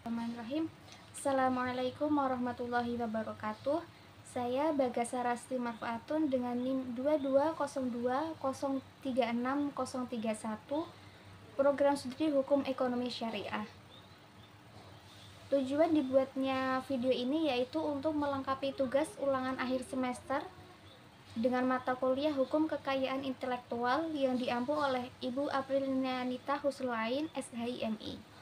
Bismillahirrahmanirrahim. Assalamualaikum warahmatullahi wabarakatuh. Saya Bagasa Rasti Marfuatun dengan NIM 2202036031, Program Studi Hukum Ekonomi Syariah. Tujuan dibuatnya video ini yaitu untuk melengkapi tugas ulangan akhir semester dengan mata kuliah Hukum Kekayaan Intelektual yang diampu oleh Ibu Aprilianita Huslain, SHIMI.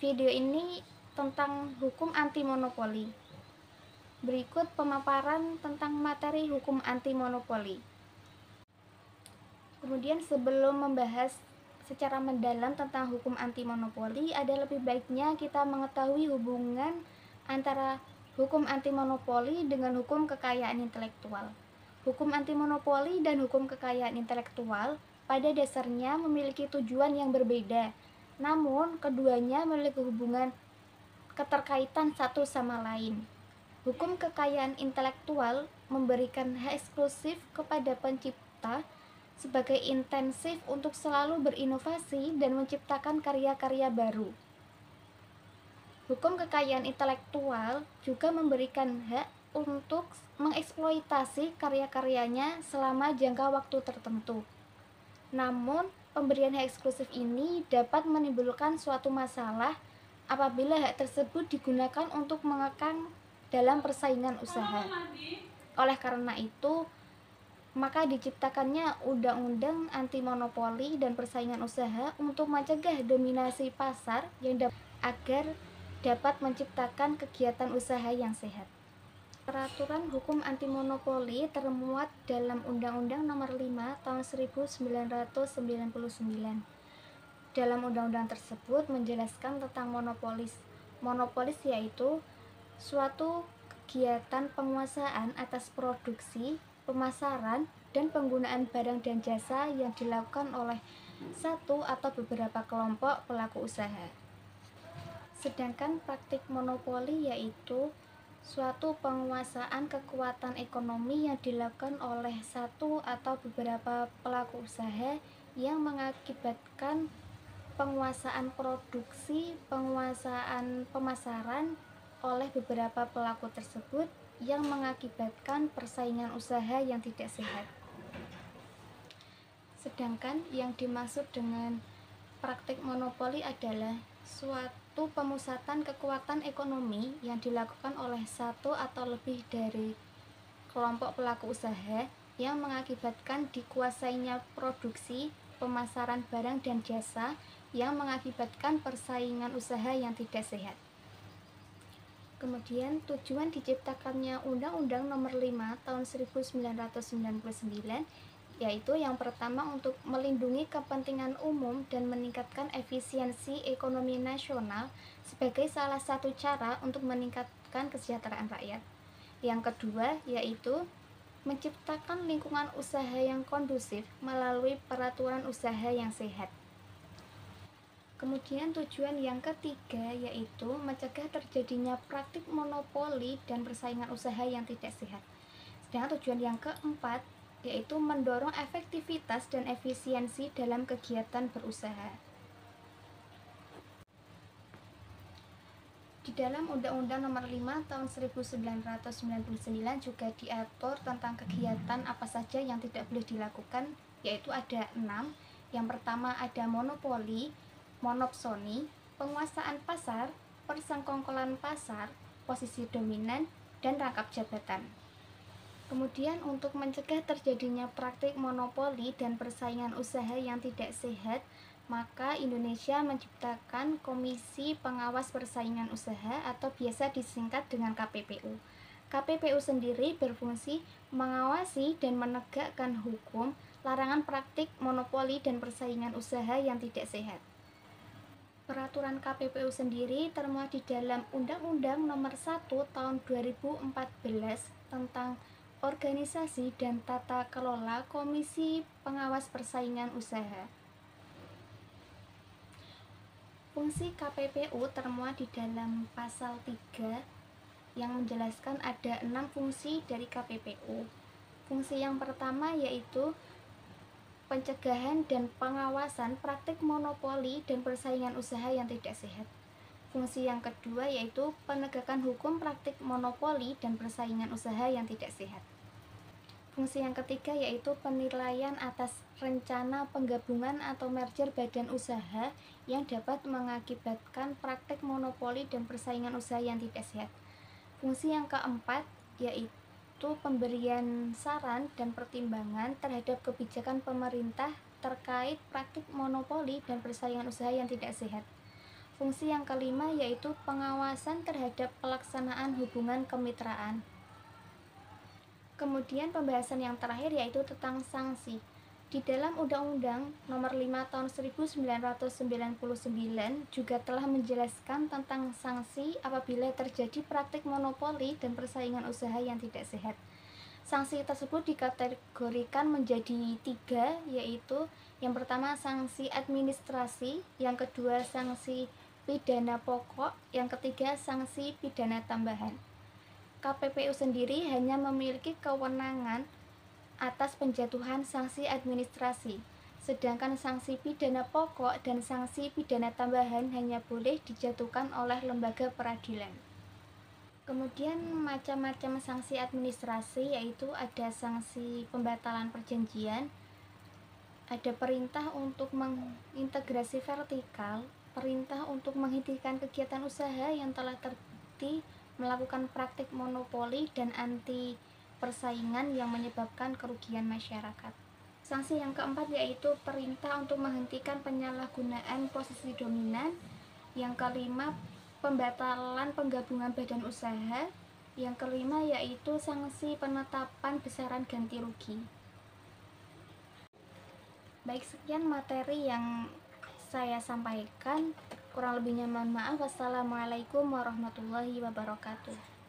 Video ini tentang hukum anti monopoli. Berikut pemaparan tentang materi hukum anti monopoli. Kemudian sebelum membahas secara mendalam tentang hukum anti monopoli, ada lebih baiknya kita mengetahui hubungan antara hukum anti monopoli dengan hukum kekayaan intelektual. Hukum anti monopoli dan hukum kekayaan intelektual pada dasarnya memiliki tujuan yang berbeda. Namun, keduanya memiliki hubungan keterkaitan satu sama lain. Hukum kekayaan intelektual memberikan hak eksklusif kepada pencipta sebagai intensif untuk selalu berinovasi dan menciptakan karya-karya baru. Hukum kekayaan intelektual juga memberikan hak untuk mengeksploitasi karya-karyanya selama jangka waktu tertentu. Namun, pemberian hak eksklusif ini dapat menimbulkan suatu masalah apabila hak tersebut digunakan untuk mengekang dalam persaingan usaha. Oleh karena itu, maka diciptakannya undang-undang anti monopoli dan persaingan usaha untuk mencegah dominasi pasar yang agar dapat menciptakan kegiatan usaha yang sehat. Peraturan hukum anti monopoli termuat dalam Undang-Undang Nomor 5 Tahun 1999. Dalam undang-undang tersebut menjelaskan tentang monopolis. Monopolis yaitu suatu kegiatan penguasaan atas produksi, pemasaran, dan penggunaan barang dan jasa yang dilakukan oleh satu atau beberapa kelompok pelaku usaha. Sedangkan praktik monopoli yaitu suatu penguasaan kekuatan ekonomi yang dilakukan oleh satu atau beberapa pelaku usaha yang mengakibatkan penguasaan produksi, penguasaan pemasaran oleh beberapa pelaku tersebut yang mengakibatkan persaingan usaha yang tidak sehat. Sedangkan yang dimaksud dengan praktik monopoli adalah suatu pemusatan kekuatan ekonomi yang dilakukan oleh satu atau lebih dari kelompok pelaku usaha yang mengakibatkan dikuasainya produksi, pemasaran barang dan jasa yang mengakibatkan persaingan usaha yang tidak sehat. Kemudian tujuan diciptakannya Undang-Undang Nomor 5 Tahun 1999 yaitu yang pertama untuk melindungi kepentingan umum dan meningkatkan efisiensi ekonomi nasional sebagai salah satu cara untuk meningkatkan kesejahteraan rakyat. Yang kedua yaitu menciptakan lingkungan usaha yang kondusif melalui peraturan usaha yang sehat. Kemudian tujuan yang ketiga yaitu mencegah terjadinya praktik monopoli dan persaingan usaha yang tidak sehat. Sedangkan tujuan yang keempat yaitu mendorong efektivitas dan efisiensi dalam kegiatan berusaha. Di dalam Undang-Undang Nomor 5 Tahun 1999 juga diatur tentang kegiatan apa saja yang tidak boleh dilakukan, yaitu ada 6. Yang pertama ada monopoli, monopsoni, penguasaan pasar, persengkongkolan pasar, posisi dominan, dan rangkap jabatan. Kemudian untuk mencegah terjadinya praktik monopoli dan persaingan usaha yang tidak sehat, maka Indonesia menciptakan Komisi Pengawas Persaingan Usaha atau biasa disingkat dengan KPPU. KPPU sendiri berfungsi mengawasi dan menegakkan hukum larangan praktik monopoli dan persaingan usaha yang tidak sehat. Peraturan KPPU sendiri termuat di dalam Undang-Undang Nomor 1 Tahun 2014 tentang Organisasi dan Tata Kelola Komisi Pengawas Persaingan Usaha. Fungsi KPPU termuat di dalam pasal 3 yang menjelaskan ada 6 fungsi dari KPPU. Fungsi yang pertama yaitu pencegahan dan pengawasan praktik monopoli dan persaingan usaha yang tidak sehat. Fungsi yang kedua yaitu penegakan hukum praktik monopoli dan persaingan usaha yang tidak sehat. Fungsi yang ketiga yaitu penilaian atas rencana penggabungan atau merger badan usaha yang dapat mengakibatkan praktik monopoli dan persaingan usaha yang tidak sehat. Fungsi yang keempat yaitu pemberian saran dan pertimbangan terhadap kebijakan pemerintah terkait praktik monopoli dan persaingan usaha yang tidak sehat. Fungsi yang kelima yaitu pengawasan terhadap pelaksanaan hubungan kemitraan. Kemudian pembahasan yang terakhir yaitu tentang sanksi. Di dalam Undang-Undang Nomor 5 Tahun 1999 juga telah menjelaskan tentang sanksi apabila terjadi praktik monopoli dan persaingan usaha yang tidak sehat. Sanksi tersebut dikategorikan menjadi 3, yaitu yang pertama sanksi administrasi, yang kedua sanksi pidana pokok, yang ketiga sanksi pidana tambahan. KPPU sendiri hanya memiliki kewenangan atas penjatuhan sanksi administrasi, sedangkan sanksi pidana pokok dan sanksi pidana tambahan hanya boleh dijatuhkan oleh lembaga peradilan. Kemudian macam-macam sanksi administrasi yaitu ada sanksi pembatalan perjanjian, ada perintah untuk mengintegrasi vertikal, perintah untuk menghentikan kegiatan usaha yang telah terbukti melakukan praktik monopoli dan anti persaingan yang menyebabkan kerugian masyarakat. Sanksi yang keempat yaitu perintah untuk menghentikan penyalahgunaan posisi dominan. Yang kelima, pembatalan penggabungan badan usaha. Yang kelima yaitu sanksi penetapan besaran ganti rugi. Baik, sekian materi yang saya sampaikan. Kurang lebihnya mohon maaf. Wassalamualaikum warahmatullahi wabarakatuh.